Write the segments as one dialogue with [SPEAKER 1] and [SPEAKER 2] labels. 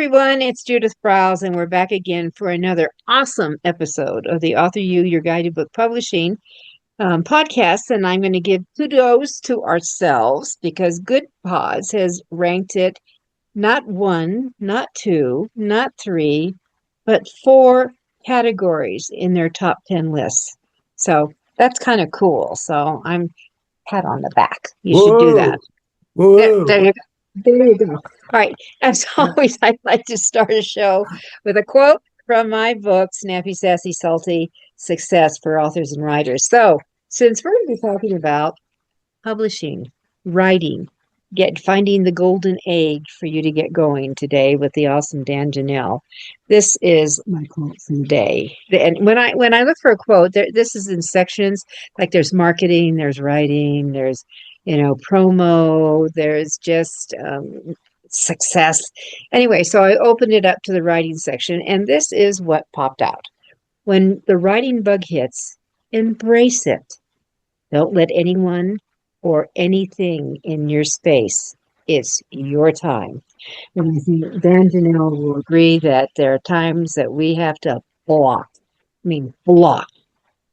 [SPEAKER 1] everyone. It's Judith Briles, and we're back again for another awesome episode of the Author You, Your Guided Book Publishing podcast. And I'm going to give kudos to ourselves because Good Pods has ranked it not one, not two, not three, but four categories in their top 10 lists. So that's kind of cool. So I'm pat on the back. You should do that.
[SPEAKER 2] Whoa.
[SPEAKER 1] There you go. There you go. All right. As always, I'd like to start a show with a quote from my book, Snappy, Sassy, Salty Success for Authors and Writers. So, since we're going to be talking about publishing, writing, finding the golden egg for you to get going today with the awesome Dan Janal, this is my quote for the day. And when I look for a quote, this is in sections. Like there's marketing, there's writing, there's promo, there's just success. Anyway, so I opened it up to the writing section, and this is what popped out. When the writing bug hits, embrace it. Don't let anyone or anything in your space. It's your time. And I think Dan Janal will agree that there are times that we have to block.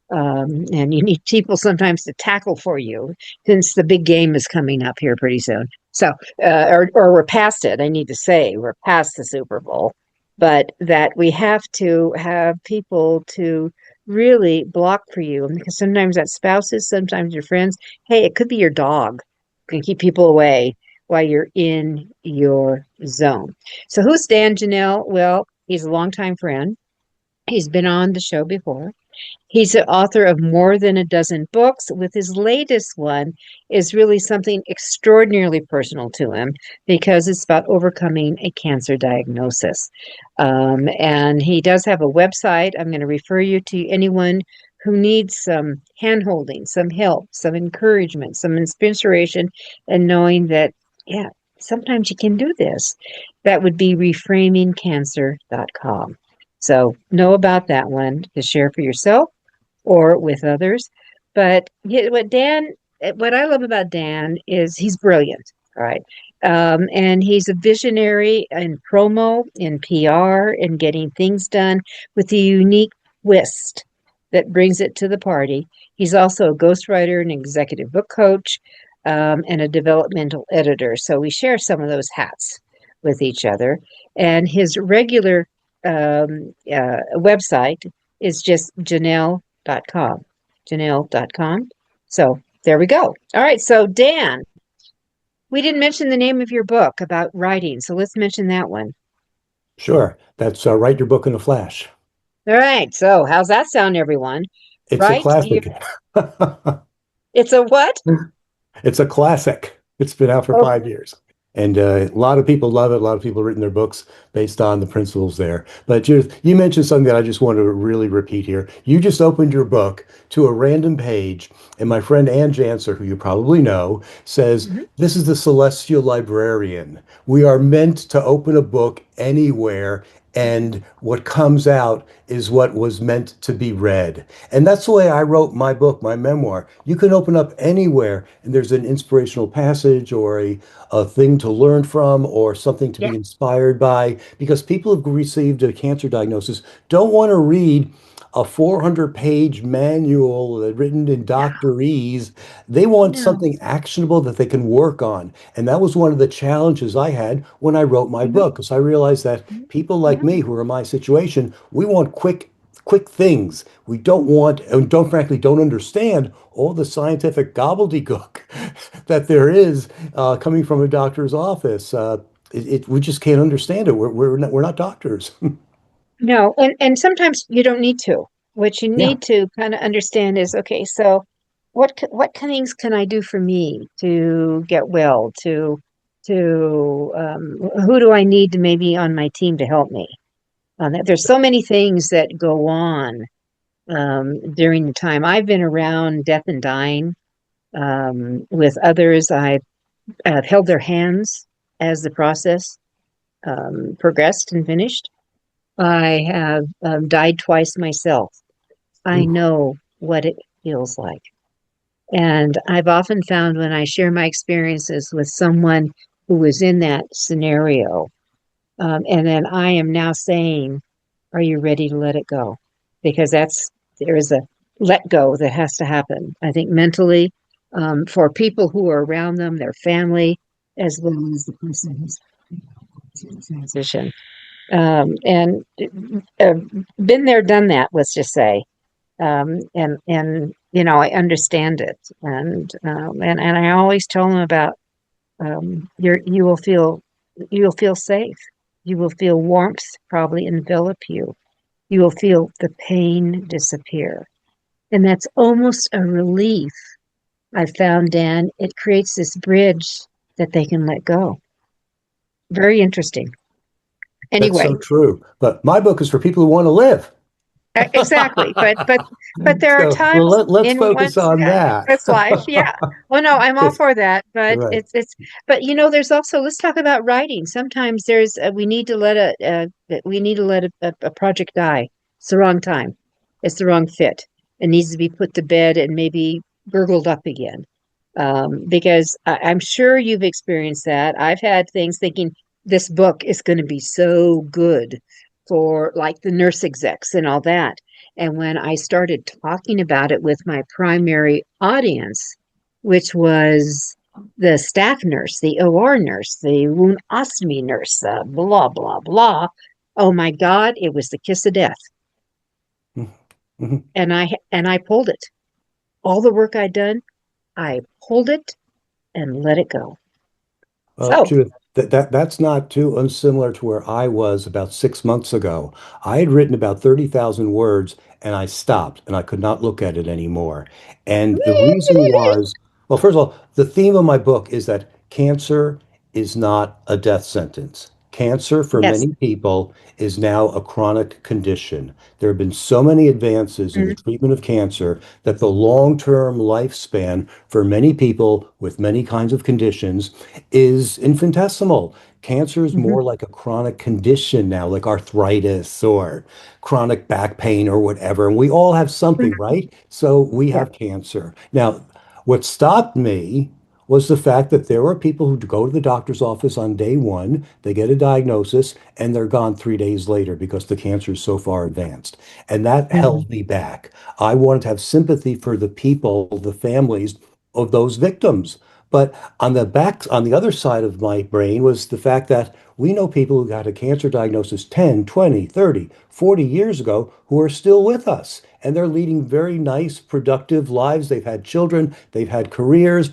[SPEAKER 1] And you need people sometimes to tackle for you, since the big game is coming up here pretty soon. So, or we're past it. I need to say we're past the Super Bowl, but that we have to have people to really block for you, because sometimes that's spouses, sometimes your friends. Hey, it could be your dog. Can keep people away while you're in your zone. So, who's Dan Janal? Well, he's a longtime friend. He's been on the show before. He's the author of more than a dozen books, with his latest one is really something extraordinarily personal to him because it's about overcoming a cancer diagnosis. And he does have a website. I'm going to refer you to anyone who needs some hand-holding, some help, some encouragement, some inspiration, and knowing that, yeah, sometimes you can do this. That would be reframingcancer.com. So know about that one to share for yourself or with others. But what I love about Dan is he's brilliant, all right? And he's a visionary in promo, in PR, in getting things done with a unique twist that brings it to the party. He's also a ghostwriter, an executive book coach, and a developmental editor. So we share some of those hats with each other. And his regular website is just Janal.com. Janal.com. So there we go. All right. So Dan, we didn't mention the name of your book about writing. So let's mention that one.
[SPEAKER 2] Sure. That's Write Your Book in a Flash.
[SPEAKER 1] All right. So how's that sound, everyone?
[SPEAKER 2] It's a classic.
[SPEAKER 1] It's a what?
[SPEAKER 2] It's a classic. It's been out for 5 years. And a lot of people love it. A lot of people have written their books based on the principles there. But Judith, you mentioned something that I just want to really repeat here. You just opened your book to a random page, and my friend Ann Janser, who you probably know, says, This is the celestial librarian. We are meant to open a book anywhere, and what comes out is what was meant to be read. And that's the way I wrote my book, my memoir. You can open up anywhere, and there's an inspirational passage or a thing to learn from or something to be inspired by, because people who've received a cancer diagnosis don't want to read a 400-page manual written in doctorese. They want something actionable that they can work on. And that was one of the challenges I had when I wrote my book, because I realized that people like me who are in my situation, we want quick things. We don't want, and don't understand all the scientific gobbledygook that there is coming from a doctor's office. We just can't understand it. We're not doctors.
[SPEAKER 1] No, and sometimes you don't need to. What you need to kind of understand is, okay, so what things can I do for me to get well? To who do I need to maybe on my team to help me? There's so many things that go on during the time I've been around death and dying with others. I've held their hands as the process progressed and finished. I have died twice myself. I know what it feels like. And I've often found when I share my experiences with someone who was in that scenario, And then I am now saying, are you ready to let it go? Because there is a let go that has to happen. I think mentally, for people who are around them, their family, as well as the person who's in transition. And uh, been there, done that, let's just say. And I understand it. And I always tell them about you will feel safe. You will feel warmth probably envelop you. You will feel the pain disappear. And that's almost a relief. I found, Dan, it creates this bridge that they can let go. Very interesting.
[SPEAKER 2] That's
[SPEAKER 1] Anyway,
[SPEAKER 2] so true. But my book is for people who want to live.
[SPEAKER 1] exactly. But there are
[SPEAKER 2] So, well,
[SPEAKER 1] times
[SPEAKER 2] let's
[SPEAKER 1] in
[SPEAKER 2] focus
[SPEAKER 1] one's
[SPEAKER 2] on that.
[SPEAKER 1] that's life. Yeah. Well, no, I'm all
[SPEAKER 2] 'Cause-
[SPEAKER 1] for that. But
[SPEAKER 2] right.
[SPEAKER 1] but there's also, let's talk about writing. Sometimes there's we need to let a project die. It's the wrong time. It's the wrong fit. It needs to be put to bed and maybe gurgled up again. Because I'm sure you've experienced that. I've had things thinking this book is going to be so good for like the nurse execs and all that. And when I started talking about it with my primary audience, which was the staff nurse, the OR nurse, the wound ostomy nurse, blah, blah, blah. Oh my God, it was the kiss of death.
[SPEAKER 2] Mhm.
[SPEAKER 1] And I pulled it. All the work I'd done, I pulled it and let it go.
[SPEAKER 2] Well,
[SPEAKER 1] So,
[SPEAKER 2] Judith, that's not too unsimilar to where I was about 6 months ago. I had written about 30,000 words and I stopped and I could not look at it anymore. And the reason was, well, first of all, the theme of my book is that cancer is not a death sentence. Cancer for
[SPEAKER 1] yes.
[SPEAKER 2] many people is now a chronic condition. There have been so many advances in the
[SPEAKER 1] Mhm,
[SPEAKER 2] treatment of cancer that the long-term lifespan for many people with many kinds of conditions is infinitesimal. Cancer is
[SPEAKER 1] mhm,
[SPEAKER 2] more like a chronic condition now, like arthritis or chronic back pain or whatever. And we all have something,
[SPEAKER 1] mhm.
[SPEAKER 2] right? So we
[SPEAKER 1] Yeah.
[SPEAKER 2] have cancer. Now, what stopped me was the fact that there were people who go to the doctor's office on day one, they get a diagnosis, and they're gone 3 days later because the cancer is so far advanced. And that
[SPEAKER 1] Mhm,
[SPEAKER 2] held me back. I wanted to have sympathy for the people, the families of those victims. But on the other side of my brain was the fact that we know people who got a cancer diagnosis 10, 20, 30, 40 years ago who are still with us. And they're leading very nice, productive lives. They've had children, they've had careers,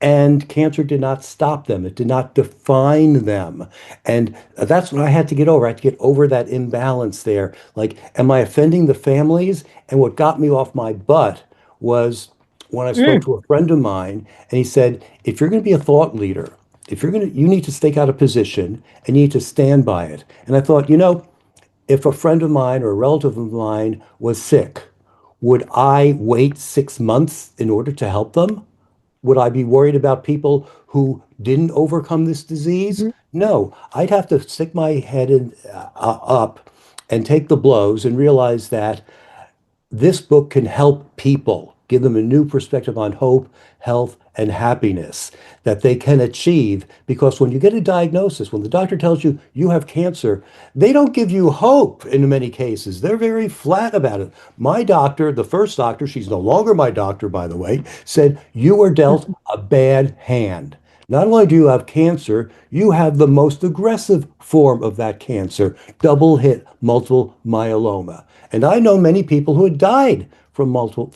[SPEAKER 2] and cancer did not stop them. It did not define them. And that's what I had to get over. I had to get over that imbalance there. Like, am I offending the families? And what got me off my butt was when I spoke
[SPEAKER 1] mm,
[SPEAKER 2] to a friend of mine, and he said, if you're going to be a thought leader, if you're going to, you need to stake out a position and you need to stand by it. And I thought, if a friend of mine or a relative of mine was sick, would I wait 6 months in order to help them? Would I be worried about people who didn't overcome this disease?
[SPEAKER 1] mhm,
[SPEAKER 2] No, I'd have to stick my head up and take the blows and realize that this book can help people, give them a new perspective on hope, health, and happiness that they can achieve. Because when you get a diagnosis, when the doctor tells you you have cancer, they don't give you hope in many cases. They're very flat about it. My doctor, the first doctor, she's no longer my doctor, by the way, said, you were dealt
[SPEAKER 1] mhm,
[SPEAKER 2] a bad hand. Not only do you have cancer, you have the most aggressive form of that cancer, double hit multiple myeloma. And I know many people who had died from multiple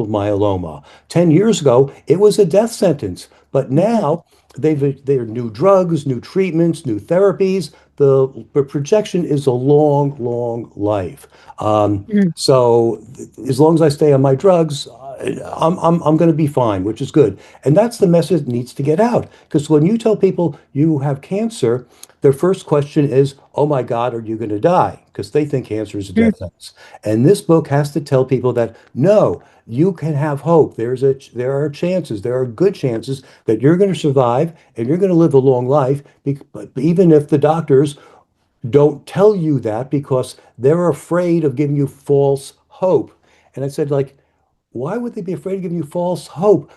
[SPEAKER 2] myeloma. 10 years ago, it was a death sentence. But
[SPEAKER 1] mhm,
[SPEAKER 2] now there are new drugs, new treatments, new therapies. The projection is a long, long life.
[SPEAKER 1] mhm,
[SPEAKER 2] So as long as I stay on my drugs, I'm going to be fine, which is good. And that's the message that needs to get out. Because when you tell people you have cancer, their first question is, oh my God, are you going to die? Because they think cancer is a
[SPEAKER 1] mhm,
[SPEAKER 2] death sentence. And this book has to tell people that no, you can have hope. There are chances, there are good chances that you're going to survive and you're going to live a long life, even if the doctors don't tell you that because they're afraid of giving you false hope. And I said, like, why would they be afraid of giving you false hope?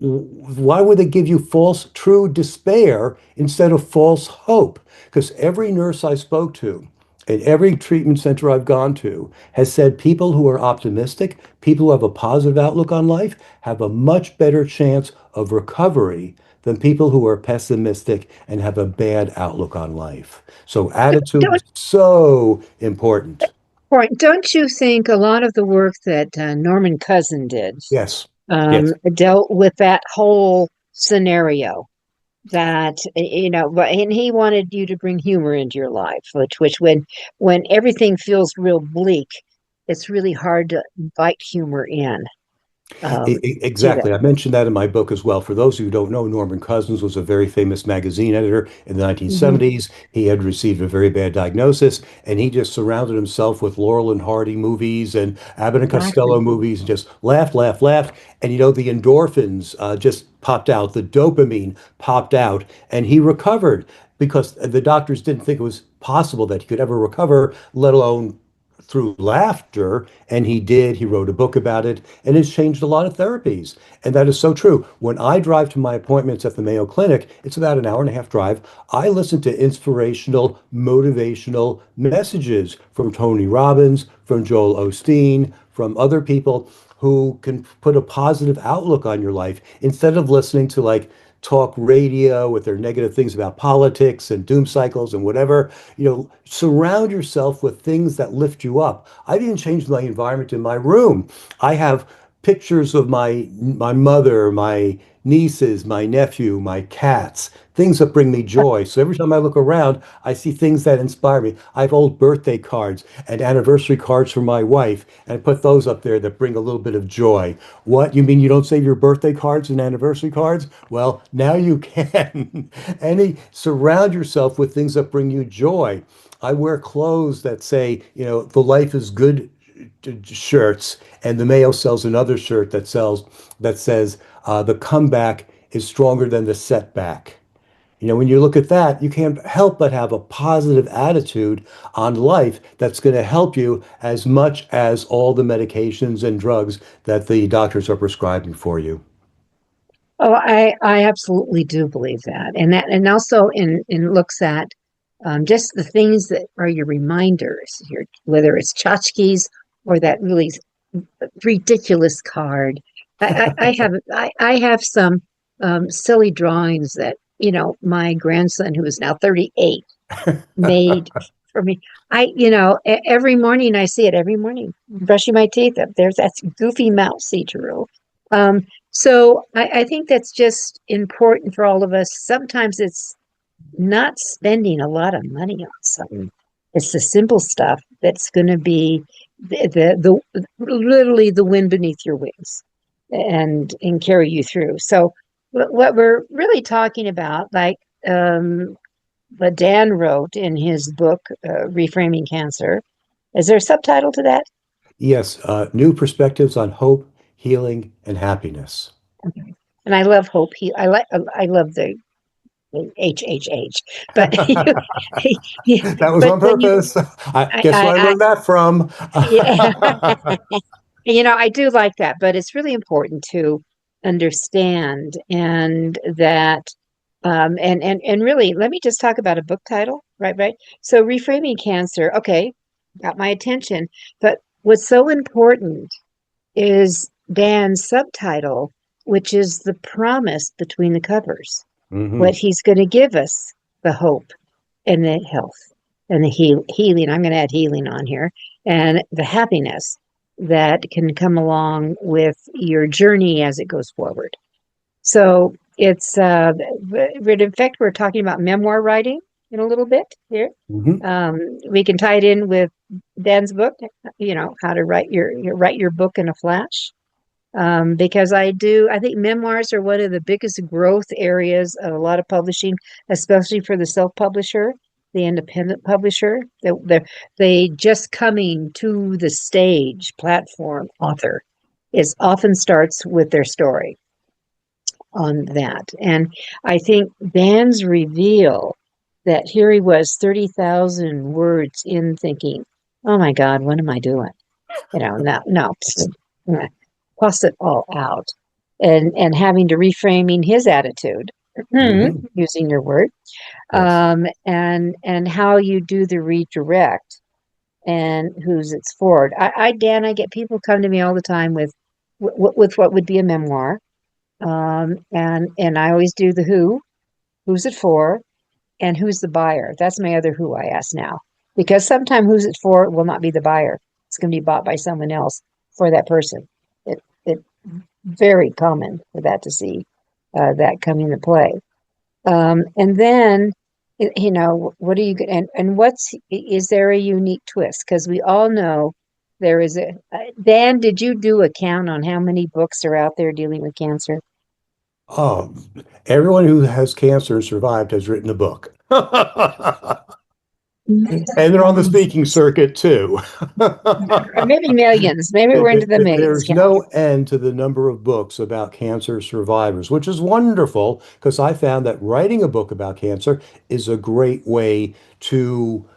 [SPEAKER 2] why would they give you false, true despair instead of false hope? Because every nurse I spoke to and every treatment center I've gone to has said people who are optimistic, people who have a positive outlook on life, have a much better chance of recovery than people who are pessimistic and have a bad outlook on life. So attitude is
[SPEAKER 1] Don't
[SPEAKER 2] so important.
[SPEAKER 1] don't you think a lot of the work that Norman Cousin did
[SPEAKER 2] Yes. Yes.
[SPEAKER 1] dealt with that whole scenario? That and he wanted you to bring humor into your life, which when everything feels real bleak, it's really hard to invite humor in to that.
[SPEAKER 2] Exactly. I mentioned that in my book as well. For those who don't know, Norman Cousins was a very famous magazine editor in the
[SPEAKER 1] Hmm.
[SPEAKER 2] 1970s. He had received a very bad diagnosis, and he just surrounded himself with Laurel and Hardy movies and Abbott and
[SPEAKER 1] Exactly.
[SPEAKER 2] Costello movies and just laughed, laughed, laughed. And the endorphins just popped out, the dopamine popped out, and he recovered because the doctors didn't think it was possible that he could ever recover, let alone through laughter, and he did. He wrote a book about it, and it's changed a lot of therapies. And that is so true. When I drive to my appointments at the Mayo Clinic, it's about an hour and a half drive. I listen to inspirational, motivational messages from Tony Robbins, from Joel Osteen, from other people who can put a positive outlook on your life instead of listening to like talk radio with their negative things about politics and doom cycles and whatever. Surround yourself with things that lift you up. I've even changed my environment in my room. I have pictures of my mother, my nieces, my nephew, my cats, things that bring me joy. So every time I look around, I see things that inspire me. I have old birthday cards and anniversary cards from my wife, and I put those up there that bring a little bit of joy. What? You mean you don't save your birthday cards and anniversary cards? Well, now you can. Surround yourself with things that bring you joy. I wear clothes that say, the life is good shirts, and the Mayo sells another shirt that says the comeback is stronger than the setback. When you look at that, you can't help but have a positive attitude on life that's going to help you as much as all the medications and drugs that the doctors are prescribing for you.
[SPEAKER 1] Oh, I absolutely do believe that, and also in looks at just the things that are your reminders, whether it's tchotchkes or that really ridiculous card. I have some silly drawings that my grandson, who is now 38, made for me. Every morning I see it every morning, brushing my teeth. There's that goofy mouse he drew. So I think that's just important for all of us. Sometimes it's not spending a lot of money on something. It's the simple stuff that's going to be the literally the wind beneath your wings and carry you through. So what we're really talking about, like what Dan wrote in his book, Reframing Cancer. Is there a subtitle to that?
[SPEAKER 2] Yes, new perspectives on hope, healing, and happiness.
[SPEAKER 1] Okay. And I love hope. I love the HHH, but
[SPEAKER 2] That was
[SPEAKER 1] but
[SPEAKER 2] on purpose. Guess where I
[SPEAKER 1] I
[SPEAKER 2] learned that from?
[SPEAKER 1] yeah. I do like that, but it's really important to understand and that and really let me just talk about a book title, right? So reframing cancer, okay, got my attention, but what's so important is Dan's subtitle, which is the promise between the covers, what
[SPEAKER 2] Hmm.
[SPEAKER 1] he's going to give us, the hope and the health and the healing. I'm going to add healing on here, and the happiness that can come along with your journey as it goes forward. So it's but in fact we're talking about memoir writing in a little bit here.
[SPEAKER 2] Hmm.
[SPEAKER 1] We can tie it in with Dan's book, how to write your book in a flash. Because I think memoirs are one of the biggest growth areas of a lot of publishing, especially for the self-publisher, the independent publisher. They just coming to the stage platform author is often starts with their story on that. And I think Dan's reveal that here he was 30,000 words in thinking, oh my God, what am I doing? No, plus it all out. and having to reframing his attitude,
[SPEAKER 2] Hmm.
[SPEAKER 1] using your word,
[SPEAKER 2] Yes.
[SPEAKER 1] and how you do the redirect and who's it's for. Dan, I get people come to me all the time with what would be a memoir, and I always do the who's it for, and who's the buyer. That's my other who I ask now, because sometimes who's it for will not be the buyer. It's going to be bought by someone else for that person. It very common for that to see that come into play. And then, what are you and is there a unique twist? Because we all know there is Dan, did you do a count on how many books are out there dealing with cancer?
[SPEAKER 2] Oh, everyone who has cancer and survived has written a book. And they're on the speaking circuit too.
[SPEAKER 1] Or maybe millions. Maybe we're into the millions
[SPEAKER 2] There's
[SPEAKER 1] count.
[SPEAKER 2] no end to the number of books about cancer survivors, which is wonderful because I found that writing a book about cancer is a great way to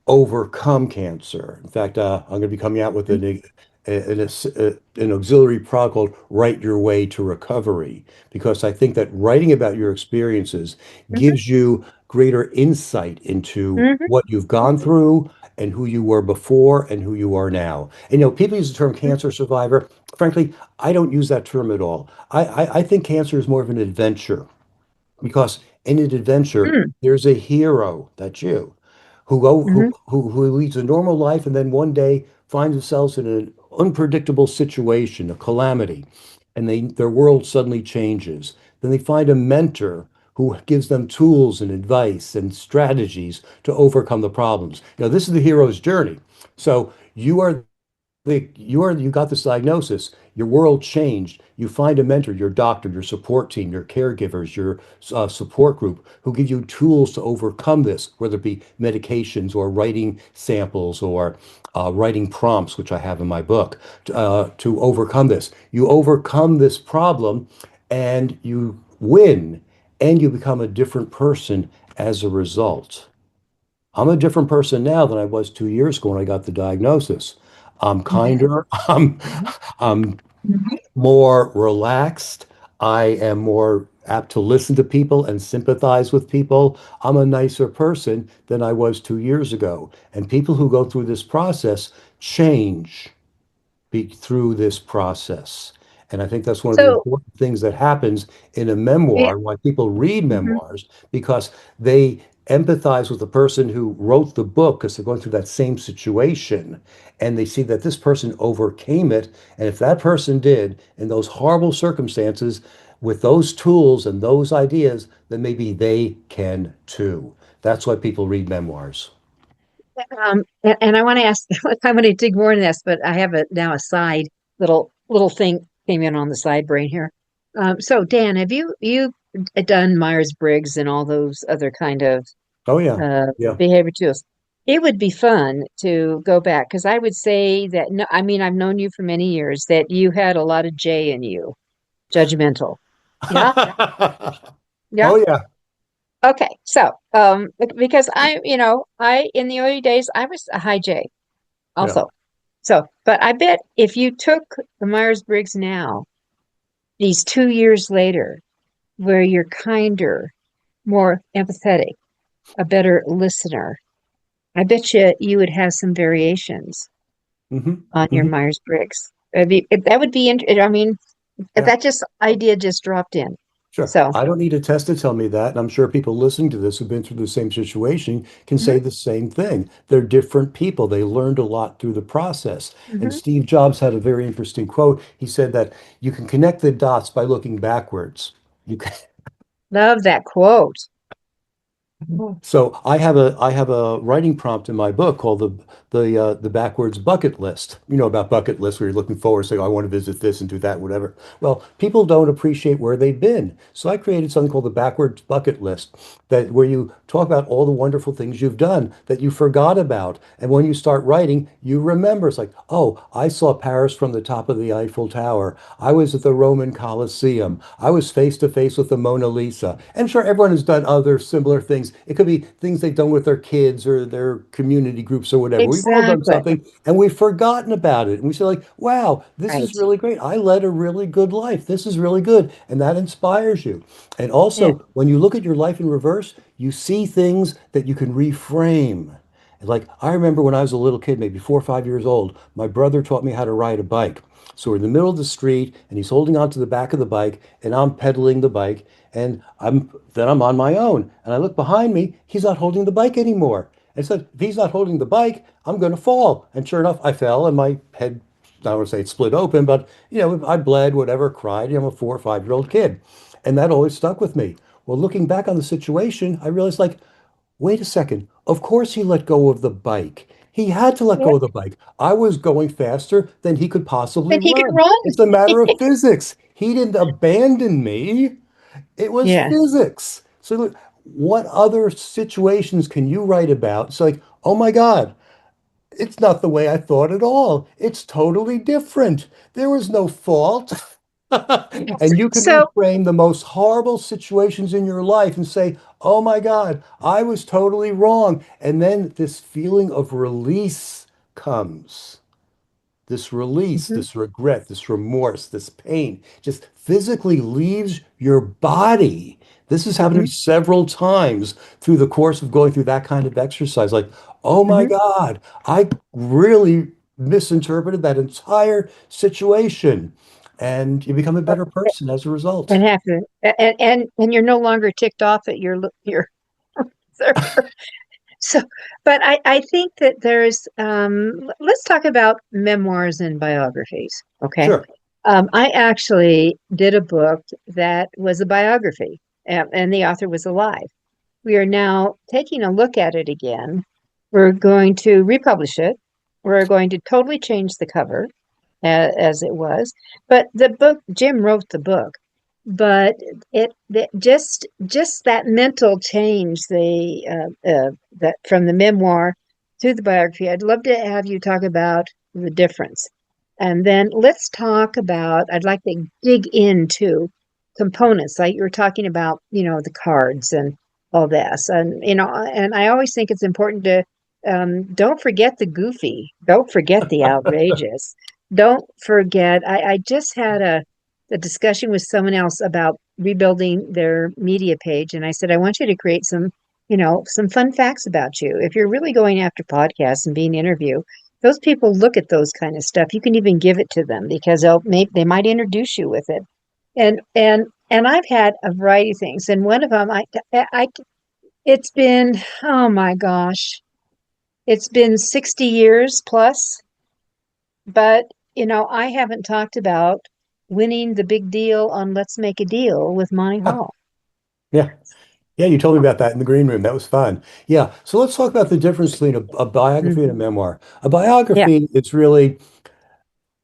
[SPEAKER 2] overcome cancer. In fact, I'm going to be coming out with an auxiliary product called Write Your Way to Recovery, because I think that writing about your experiences
[SPEAKER 1] Mhm,
[SPEAKER 2] gives you greater insight into
[SPEAKER 1] mhm,
[SPEAKER 2] what you've gone through and who you were before and who you are now. And people use the term
[SPEAKER 1] mhm,
[SPEAKER 2] cancer survivor. Frankly, I don't use that term at all. I think cancer is more of an adventure because in an adventure,
[SPEAKER 1] mhm,
[SPEAKER 2] there's a hero, that's you,
[SPEAKER 1] mhm.
[SPEAKER 2] who leads a normal life and then one day finds themselves in an unpredictable situation, a calamity, and their world suddenly changes. Then they find a mentor who gives them tools and advice and strategies to overcome the problems. This is the hero's journey. So you got this diagnosis, your world changed. You find a mentor, your doctor, your support team, your caregivers, your support group who give you tools to overcome this, whether it be medications or writing samples or writing prompts, which I have in my book, to overcome this. You overcome this problem and you win, and you become a different person as a result. I'm a different person now than I was 2 years ago when I got the diagnosis. I'm kinder. I'm more relaxed. I am more apt to listen to people and sympathize with people. I'm a nicer person than I was 2 years ago. And people who go through this process change through this process. And I think that's one of the
[SPEAKER 1] So,
[SPEAKER 2] important things that happens in a
[SPEAKER 1] yeah,
[SPEAKER 2] memoir, why people read
[SPEAKER 1] mhm.
[SPEAKER 2] memoirs, because they empathize with the person who wrote the book because they're going through that same situation. And they see that this person overcame it. And if that person did in those horrible circumstances with those tools and those ideas, then maybe they can too. That's why people read memoirs.
[SPEAKER 1] And I want to ask, I'm going to dig more into this, but I have now a side little thing came in on the side brain here. So Dan, have you done Myers-Briggs and all those other kind of
[SPEAKER 2] Oh, yeah.
[SPEAKER 1] uh,
[SPEAKER 2] Yeah.
[SPEAKER 1] behavior tools? It would be fun to go back because I would say that no, I mean I've known you for many years that you had a lot of J in you, judgmental. Yeah, yeah.
[SPEAKER 2] Oh, yeah.
[SPEAKER 1] Okay, so because I in the early days I was a high J
[SPEAKER 2] Yeah.
[SPEAKER 1] also. So, but I bet if you took the Myers-Briggs now, these 2 years later, where you're kinder, more empathetic, a better listener, I bet you would have some variations
[SPEAKER 2] Hmm.
[SPEAKER 1] on your
[SPEAKER 2] Hmm.
[SPEAKER 1] Myers-Briggs. That would be, I mean,
[SPEAKER 2] Yeah.
[SPEAKER 1] that just idea just dropped in.
[SPEAKER 2] Sure.
[SPEAKER 1] So,
[SPEAKER 2] I don't need a test to tell me that. And I'm sure people listening to this who've been through the same situation can say
[SPEAKER 1] mhm,
[SPEAKER 2] the same thing. They're different people. They learned a lot through the process. And
[SPEAKER 1] mhm.
[SPEAKER 2] Steve Jobs had a very interesting quote. He said that you can connect the dots by looking backwards. You can,
[SPEAKER 1] Love that quote.
[SPEAKER 2] So I have a writing prompt in my book called the backwards bucket list. You know about bucket lists where you're looking forward, saying, "Oh, I want to visit this and do that, whatever." Well, people don't appreciate where they've been. So I created something called the backwards bucket list, that where you talk about all the wonderful things you've done that you forgot about. And when you start writing, you remember. It's like, "Oh, I saw Paris from the top of the Eiffel Tower. I was at the Roman Colosseum. I was face to face with the Mona Lisa." And sure, everyone has done other similar things things. It could be things they've done with their kids or their community groups or whatever. We've all done
[SPEAKER 1] Exactly.
[SPEAKER 2] something and we've forgotten about it. And we say like, wow, this is
[SPEAKER 1] Right.
[SPEAKER 2] really great. I led a really good life. This is really good. And that inspires you. And
[SPEAKER 1] Yeah.
[SPEAKER 2] also, when you look at your life in reverse, you see things that you can reframe. Like, I remember when I was a little kid, maybe 4 or 5 years old, my brother taught me how to ride a bike. So we're in the middle of the street and he's holding onto the back of the bike and I'm pedaling the bike and I'm on my own. And I look behind me, he's not holding the bike anymore. And said, if he's not holding the bike, I'm going to fall. And sure enough, I fell and my head, I don't want to say it split open, but I bled, whatever, cried. I'm a 4 or 5 year old kid. And that always stuck with me. Well, looking back on the situation, I realized like, wait a second. Of course he let go of the bike. He had to let
[SPEAKER 1] Yeah.
[SPEAKER 2] go of the bike. I was going faster than he could possibly
[SPEAKER 1] Then he could
[SPEAKER 2] run.
[SPEAKER 1] run.
[SPEAKER 2] It's a matter of physics. He didn't abandon me. It was
[SPEAKER 1] Yeah.
[SPEAKER 2] physics. So look, what other situations can you write about? It's like, oh my God, it's not the way I thought at all. It's totally different. There was no fault. And you can
[SPEAKER 1] So,
[SPEAKER 2] reframe the most horrible situations in your life and say, oh my God, I was totally wrong. And then this feeling of release comes. This release,
[SPEAKER 1] mhm,
[SPEAKER 2] this regret, this remorse, this pain just physically leaves your body. This has happened to me
[SPEAKER 1] mhm,
[SPEAKER 2] several times through the course of going through that kind of exercise. Like, oh my
[SPEAKER 1] mhm.
[SPEAKER 2] God, I really misinterpreted that entire situation. And you become a better person as a result.
[SPEAKER 1] And have to, and you're no longer ticked off at your so, but I think that there's let's talk about memoirs and biographies. Okay.
[SPEAKER 2] Sure.
[SPEAKER 1] I actually did a book that was a biography, and the author was alive. We are now taking a look at it again. We're going to republish it. We're going to totally change the cover as it was. But the book, Jim wrote the book, but just that mental change, that from the memoir to the biography. I'd love to have you talk about the difference, and then let's talk about. I'd like to dig into components, like you were talking about, the cards and all this, and and I always think it's important to don't forget the goofy, don't forget the outrageous, don't forget. I just had a discussion with someone else about rebuilding their media page, and I said, I want you to create some fun facts about you. If you're really going after podcasts and being interviewed, those people look at those kind of stuff. You can even give it to them because they might introduce you with it. And I've had a variety of things, and one of them, it's been, oh my gosh, it's been 60 years plus, but I haven't talked about winning the big deal on Let's Make a Deal with Monty
[SPEAKER 2] Ah,
[SPEAKER 1] Hall.
[SPEAKER 2] yeah. Yeah, you told me about that in the green room. That was fun. Yeah. So let's talk about the difference between a biography and a
[SPEAKER 1] Mhm.
[SPEAKER 2] memoir. A
[SPEAKER 1] Yeah.
[SPEAKER 2] biography, it's really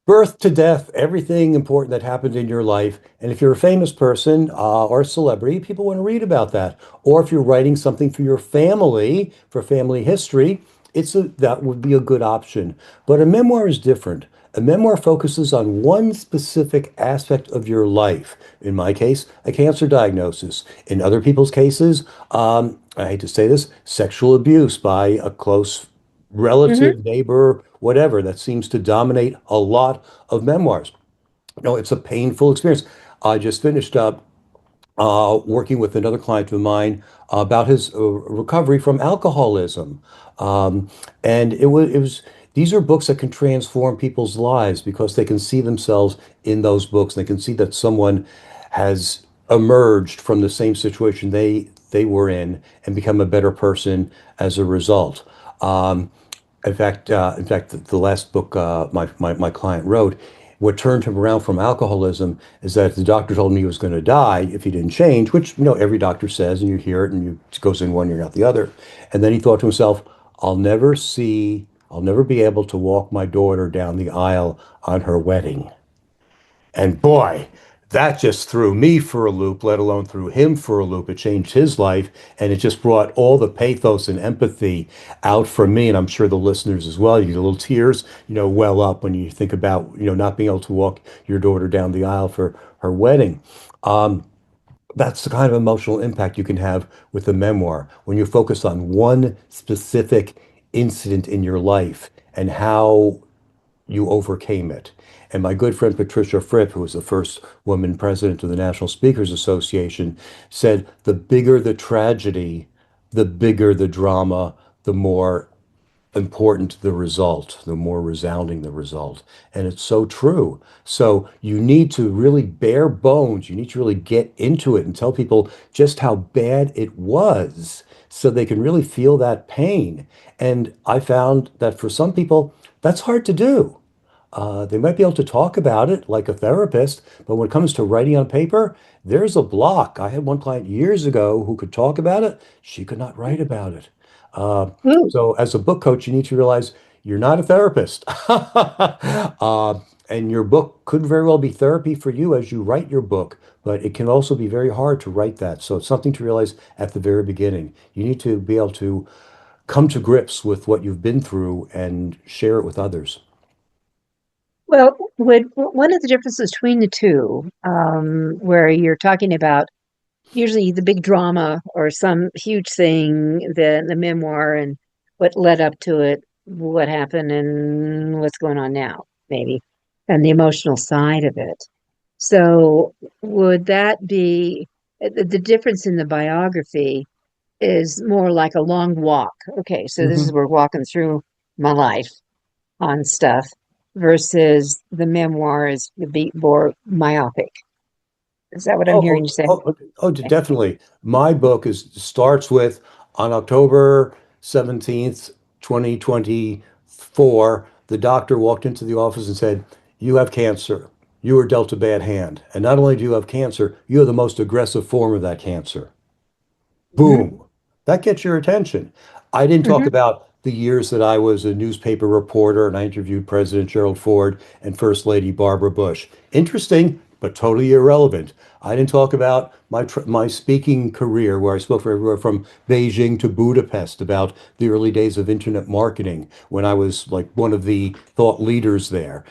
[SPEAKER 2] birth to death, everything important that happened in your life. And if you're a famous person or a celebrity, people want to read about that. Or if you're writing something for your family, for family history, that would be a good option. But a memoir is different. A memoir focuses on one specific aspect of your life. In my case, a cancer diagnosis. In other people's cases, I hate to say this, sexual abuse by a close
[SPEAKER 1] Hmm.
[SPEAKER 2] relative, neighbor, whatever, that seems to dominate a lot of memoirs. It's a painful experience. I just finished up working with another client of mine about his recovery from alcoholism. Um, and these are books that can transform people's lives because they can see themselves in those books. They can see that someone has emerged from the same situation they were in and become a better person as a result. Um, in fact, the last book my client wrote, what turned him around from alcoholism is that the doctor told him he was going to die if he didn't change, which every doctor says, and you hear it, and it goes in one ear out the other. And then he thought to himself, I'll never be able to walk my daughter down the aisle on her wedding. And boy, that just threw me for a loop, let alone threw him for a loop. It changed his life, and it just brought all the pathos and empathy out for me, and I'm sure the listeners as well. You get little tears, well up when you think about, not being able to walk your daughter down the aisle for her wedding. Um, That's the kind of emotional impact you can have with a memoir when you focus on one specific incident in your life and how you overcame it. And my good friend Patricia Fripp, who was the first woman president of the National Speakers Association, said the bigger the tragedy, the bigger the drama, the more important the result, the more resounding the result. And it's so true. So you need to really bare bones, you need to really get into it and tell people just how bad it was so they can really feel that pain. And I found that for some people, that's hard to do. They might be able to talk about it like a therapist, but when it comes to writing on paper, there's a block. I had one client years ago who could talk about it. She could not write about it. Uh,
[SPEAKER 1] Ooh.
[SPEAKER 2] so, as a book coach, you need to realize you're not a therapist. And your book could very well be therapy for you as you write your book, but it can also be very hard to write that. So, it's something to realize at the very beginning. You need to be able to come to grips with what you've been through and share it with others.
[SPEAKER 1] Well, one of the differences between the two, where you're talking about usually the big drama or some huge thing, the memoir and what led up to it, what happened and what's going on now, maybe, and the emotional side of it. So would that be the difference in the biography is more like a long walk. Okay, so this is
[SPEAKER 2] Mhm.
[SPEAKER 1] we're walking through my life on stuff versus the memoir is the beat more myopic. Is that what I'm hearing you say?
[SPEAKER 2] Definitely. My book is starts with on October 17th, 2024, the doctor walked into the office and said, "You have cancer. You were dealt a bad hand. And not only do you have cancer, you have the most aggressive form of that cancer."
[SPEAKER 1] Hmm.
[SPEAKER 2] Boom. That gets your attention. I didn't talk
[SPEAKER 1] Hmm.
[SPEAKER 2] about the years that I was a newspaper reporter and I interviewed President Gerald Ford and First Lady Barbara Bush. Interesting, but totally irrelevant. I didn't talk about my speaking career where I spoke for everywhere from Beijing to Budapest about the early days of internet marketing when I was like one of the thought leaders there.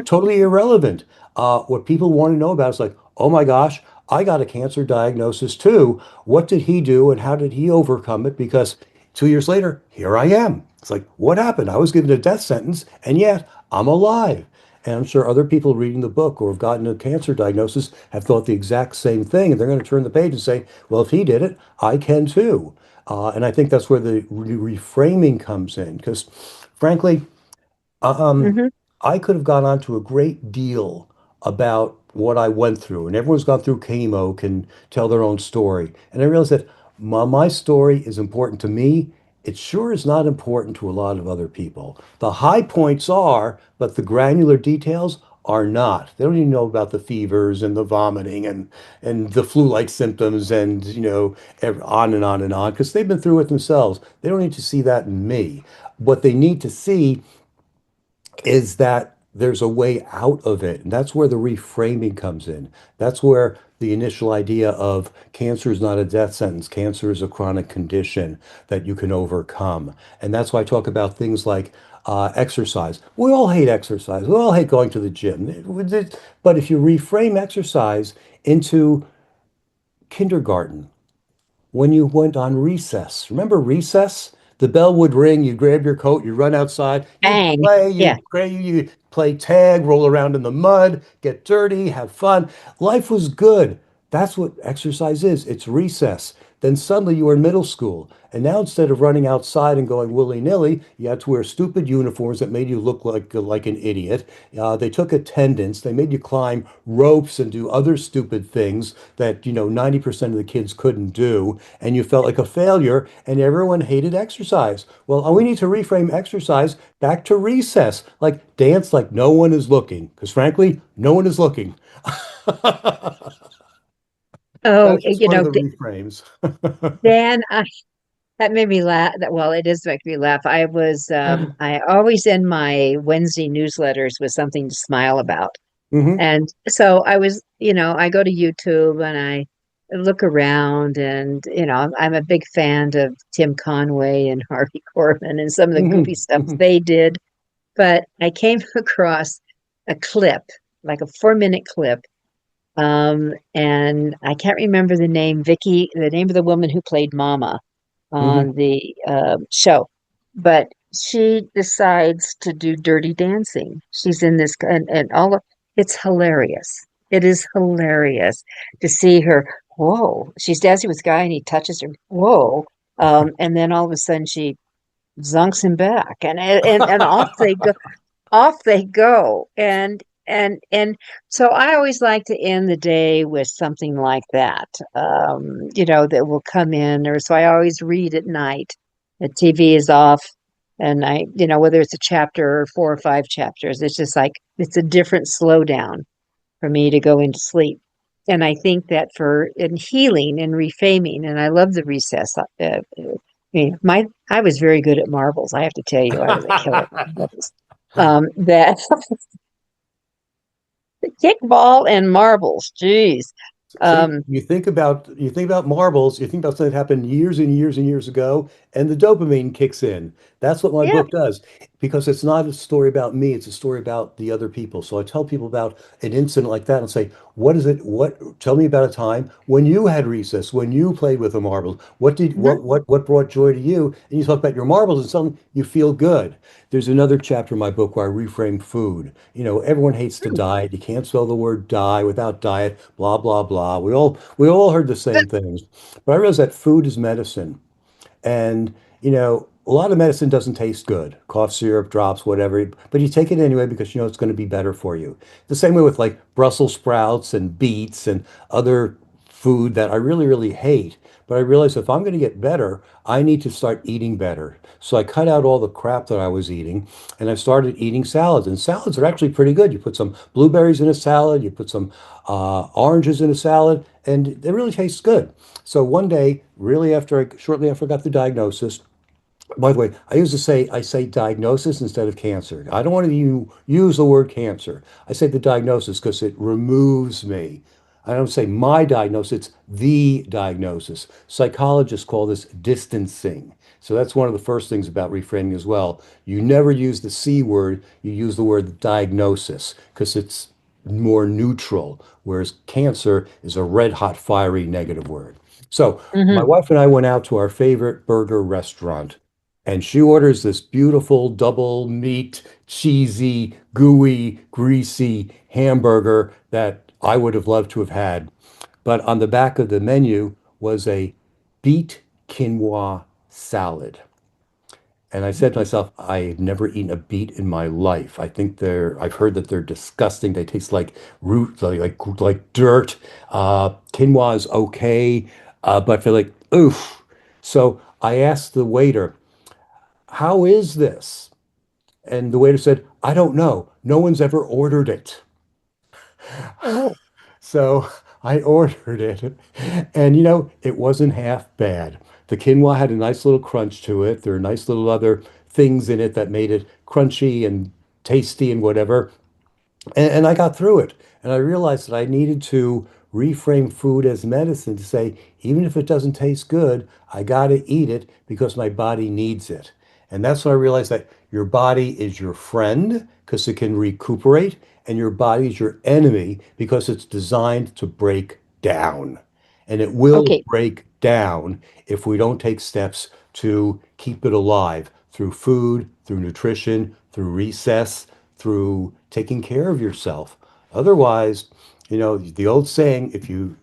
[SPEAKER 2] Totally irrelevant. What people want to know about is like, oh my gosh, I got a cancer diagnosis too. What did he do and how did he overcome it? Because 2 years later, here I am. It's like, what happened? I was given a death sentence and yet I'm alive. And I'm sure other people reading the book or have gotten a cancer diagnosis have thought the exact same thing. And they're going to turn the page and say, well, if he did it, I can too. And I think that's where the reframing comes in. Because frankly, um,
[SPEAKER 1] Hmm.
[SPEAKER 2] I could have gone on to a great deal about what I went through, and everyone's gone through chemo can tell their own story. And I realized that my story is important to me. It sure is not important to a lot of other people. The high points are, but the granular details are not. They don't even know about the fevers and the vomiting and the flu-like symptoms and on and on because they've been through it themselves. They don't need to see that in me. What they need to see is that there's a way out of it. And that's where the reframing comes in. That's where the initial idea of cancer is not a death sentence. Cancer is a chronic condition that you can overcome. And that's why I talk about things like exercise. We all hate exercise. We all hate going to the gym. But if you reframe exercise into kindergarten, when you went on recess. Remember recess? The bell would ring, you'd grab your coat, you'd run outside,
[SPEAKER 1] Bang. Yeah.
[SPEAKER 2] you'd play tag, roll around in the mud, get dirty, have fun. Life was good. That's what exercise is. It's recess. Then suddenly you were in middle school. And now instead of running outside and going willy-nilly, you had to wear stupid uniforms that made you look like an idiot. They took attendance. They made you climb ropes and do other stupid things that, 90% of the kids couldn't do. And you felt like a failure and everyone hated exercise. Well, we need to reframe exercise back to recess. Like dance like no one is looking. Because frankly, no one is looking.
[SPEAKER 1] Oh,
[SPEAKER 2] That's just one of the reframes.
[SPEAKER 1] Dan, that made me laugh. Well, it is making me laugh. I always end my Wednesday newsletters with something to smile about.
[SPEAKER 2] Hmm.
[SPEAKER 1] And so I go to YouTube and I look around and, I'm a big fan of Tim Conway and Harvey Korman and some of the
[SPEAKER 2] Hmm.
[SPEAKER 1] goofy stuff
[SPEAKER 2] Hmm.
[SPEAKER 1] they did. But I came across a clip, like a 4-minute clip And I can't remember the name, Vicky, the name of the woman who played Mama
[SPEAKER 2] Hmm.
[SPEAKER 1] on the show, but she decides to do Dirty Dancing. She's in this, and all of it's hilarious. It is hilarious to see her. Whoa, she's dancing with this guy, and he touches her. Whoa, and then all of a sudden she zonks him back, and off they go. And so I always like to end the day with something like that, that will come in. Or so I always read at night. The TV is off, and whether it's a chapter or 4 or 5 chapters, it's just like it's a different slowdown for me to go into sleep. And I think that for in healing and reframing, and I love the recess. I was very good at marbles. I have to tell you, I was a killer at marbles. That kickball and marbles. Jeez.
[SPEAKER 2] See,
[SPEAKER 1] Um,
[SPEAKER 2] you think about marbles, you think about something that happened years and years and years ago, and the dopamine kicks in. That's what my
[SPEAKER 1] yeah.
[SPEAKER 2] book does, because it's not a story about me, it's a story about the other people. So I tell people about an incident like that and say, what is it? Tell me about a time when you had recess, when you played with a marble.
[SPEAKER 1] Mhm.
[SPEAKER 2] What brought joy to you? And you talk about your marbles and suddenly you feel good. There's another chapter in my book where I reframe food. Everyone hates to diet. You can't spell the word die without diet, blah, blah, blah. We all heard the same things. But I realized that food is medicine. And, a lot of medicine doesn't taste good. Cough syrup, drops, whatever. But you take it anyway because you know it's going to be better for you. The same way with like Brussels sprouts and beets and other food that I really, really hate. But I realized if I'm going to get better, I need to start eating better. So I cut out all the crap that I was eating and I started eating salads. And salads are actually pretty good. You put some blueberries in a salad, you put some oranges in a salad, and it really tastes good. So one day, shortly after I got the diagnosis, by the way, I say diagnosis instead of cancer. I don't want to use the word cancer. I say the diagnosis because it removes me. I don't say my diagnosis, it's the diagnosis. Psychologists call this distancing. So that's one of the first things about reframing as well. You never use the C word, you use the word diagnosis because it's more neutral, whereas cancer is a red hot, fiery negative word. So my
[SPEAKER 1] Mhm.
[SPEAKER 2] wife and I went out to our favorite burger restaurant, and she orders this beautiful double meat, cheesy, gooey, greasy hamburger that I would have loved to have had. But on the back of the menu was a beet quinoa salad. And I said to myself, I've never eaten a beet in my life. I've heard that they're disgusting. They taste like like dirt. Quinoa is okay, but I feel like, oof. So I asked the waiter, how is this? And the waiter said, I don't know. No one's ever ordered it.
[SPEAKER 1] Oh,
[SPEAKER 2] So I ordered it, and it wasn't half bad. The quinoa had a nice little crunch to it. There are nice little other things in it that made it crunchy and tasty and whatever. And I got through it. And I realized that I needed to reframe food as medicine to say, even if it doesn't taste good, I got to eat it because my body needs it. And that's when I realized that your body is your friend because it can recuperate, and your body is your enemy because it's designed to break down. And it will
[SPEAKER 1] okay.
[SPEAKER 2] break down if we don't take steps to keep it alive through food, through nutrition, through recess, through taking care of yourself. Otherwise, the old saying, if you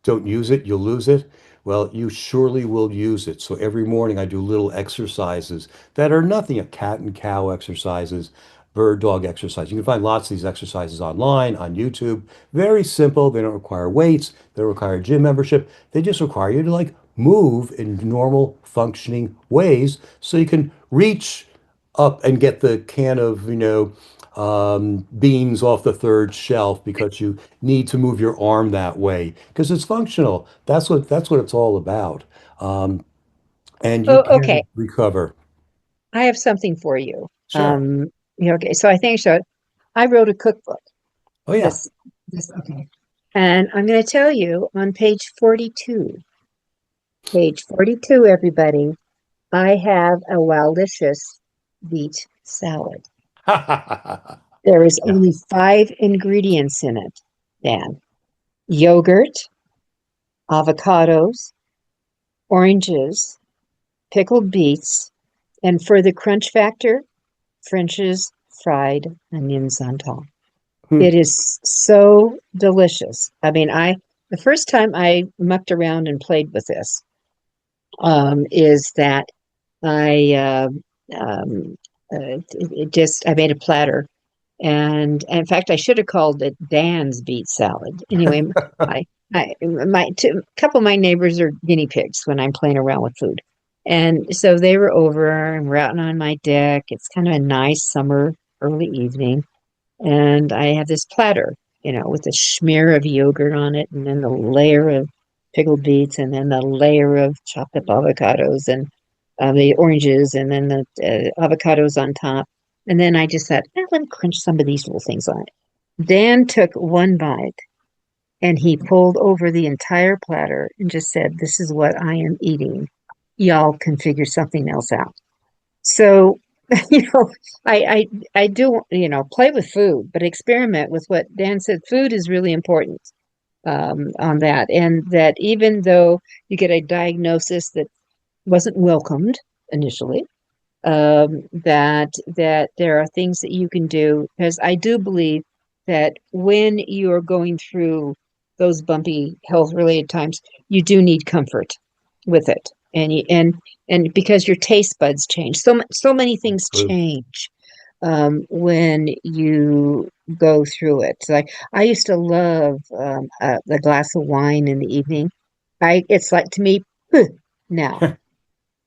[SPEAKER 2] don't use it, you'll lose it. Well, you surely will use it. So every morning I do little exercises that are nothing, cat and cow exercises, bird dog exercise. You can find lots of these exercises online, on YouTube. Very simple. They don't require weights. They don't require gym membership. They just require you to like move in normal functioning ways so you can reach up and get the can of, beans off the third shelf because you need to move your arm that way because it's functional. That's what it's all about. Um, and you
[SPEAKER 1] Oh, okay.
[SPEAKER 2] can recover.
[SPEAKER 1] I have something for you.
[SPEAKER 2] Sure.
[SPEAKER 1] Okay. So I think so. I wrote a cookbook.
[SPEAKER 2] Oh yeah.
[SPEAKER 1] This, okay. And I'm going to tell you on page 42, everybody, I have a Wildicious beet salad. There is
[SPEAKER 2] Yeah.
[SPEAKER 1] only 5 ingredients in it, Dan. yogurt, avocados, oranges, pickled beets, and for the crunch factor, French's fried onions on top.
[SPEAKER 2] Hmm.
[SPEAKER 1] It is so delicious. I mean, the first time I mucked around and played with this, is that I um, I made a platter, and in fact I should have called it Dan's beet salad. Anyway, a couple of my neighbors are guinea pigs when I'm playing around with food, and so they were over and we're out on my deck. It's kind of a nice summer early evening, and I have this platter, with a smear of yogurt on it, and then the layer of pickled beets, and then the layer of chopped up avocados, and the oranges, and then the avocados on top. And then I just thought, let me crunch some of these little things on it. Dan took one bite and he pulled over the entire platter and just said, "This is what I am eating. Y'all can figure something else out." So, you know, I do, play with food, but experiment with what Dan said. Food is really important, on that. And that even though you get a diagnosis that wasn't welcomed initially, that there are things that you can do, because I do believe that when you're going through those bumpy health related times, you do need comfort with it, and because your taste buds change, so many things
[SPEAKER 2] True.
[SPEAKER 1] change when you go through it. Like I used to love the glass of wine in the evening. It's like to me now,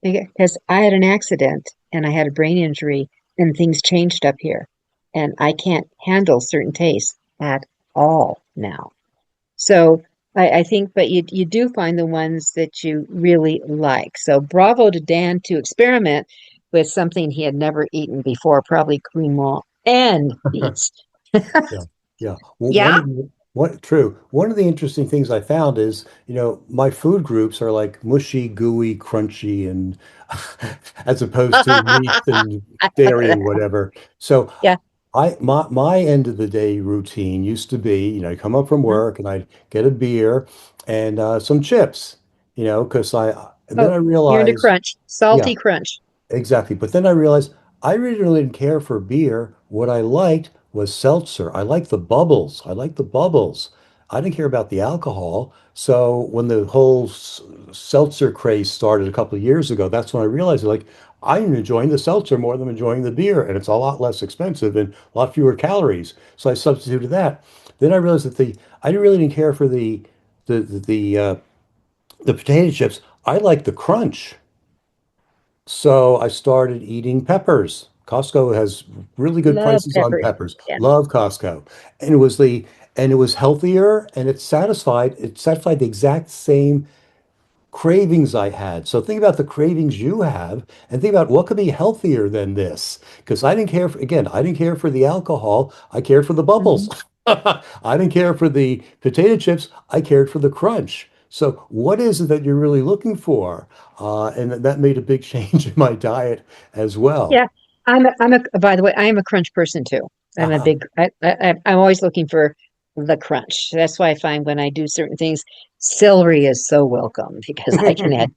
[SPEAKER 1] because I had an accident and I had a brain injury and things changed up here. And I can't handle certain tastes at all now. So I think, but you do find the ones that you really like. So bravo to Dan to experiment with something he had never eaten before, probably cremant and beets.
[SPEAKER 2] Yeah, yeah. Well,
[SPEAKER 1] Yeah.
[SPEAKER 2] one of the interesting things I found is, my food groups are like mushy, gooey, crunchy, and as opposed to meat and dairy and whatever. So
[SPEAKER 1] Yeah.
[SPEAKER 2] my end of the day routine used to be, I come up from
[SPEAKER 1] Mhm.
[SPEAKER 2] work and I'd get a beer and some chips, because and then
[SPEAKER 1] Oh,
[SPEAKER 2] I
[SPEAKER 1] you're into
[SPEAKER 2] realized,
[SPEAKER 1] crunch,
[SPEAKER 2] yeah.
[SPEAKER 1] salty crunch.
[SPEAKER 2] Exactly. But then I realized I really didn't care for beer. What I liked was seltzer. I liked the bubbles. I liked the bubbles. I didn't care about the alcohol. So when the whole seltzer craze started a couple of years ago, that's when I realized like I'm enjoying the seltzer more than I'm enjoying the beer, and it's a lot less expensive and a lot fewer calories. So I substituted that. Then I realized that the I really didn't care for the the the, uh, the potato chips. I like the crunch. So I started eating peppers. Costco has really good
[SPEAKER 1] Love
[SPEAKER 2] prices on
[SPEAKER 1] peppers.
[SPEAKER 2] peppers.
[SPEAKER 1] Yeah.
[SPEAKER 2] Love Costco. And it was healthier and it satisfied the exact same cravings I had. So think about the cravings you have and think about what could be healthier than this. Because I didn't care for the alcohol. I cared for the bubbles.
[SPEAKER 1] Mhm.
[SPEAKER 2] I didn't care for the potato chips. I cared for the crunch. So what is it that you're really looking for? And that made a big change in my diet as well.
[SPEAKER 1] Yeah, by the way, I am a crunch person too. I'm a
[SPEAKER 2] Uh-huh.
[SPEAKER 1] big, I'm always looking for the crunch. That's why I find when I do certain things, celery is so welcome because I can add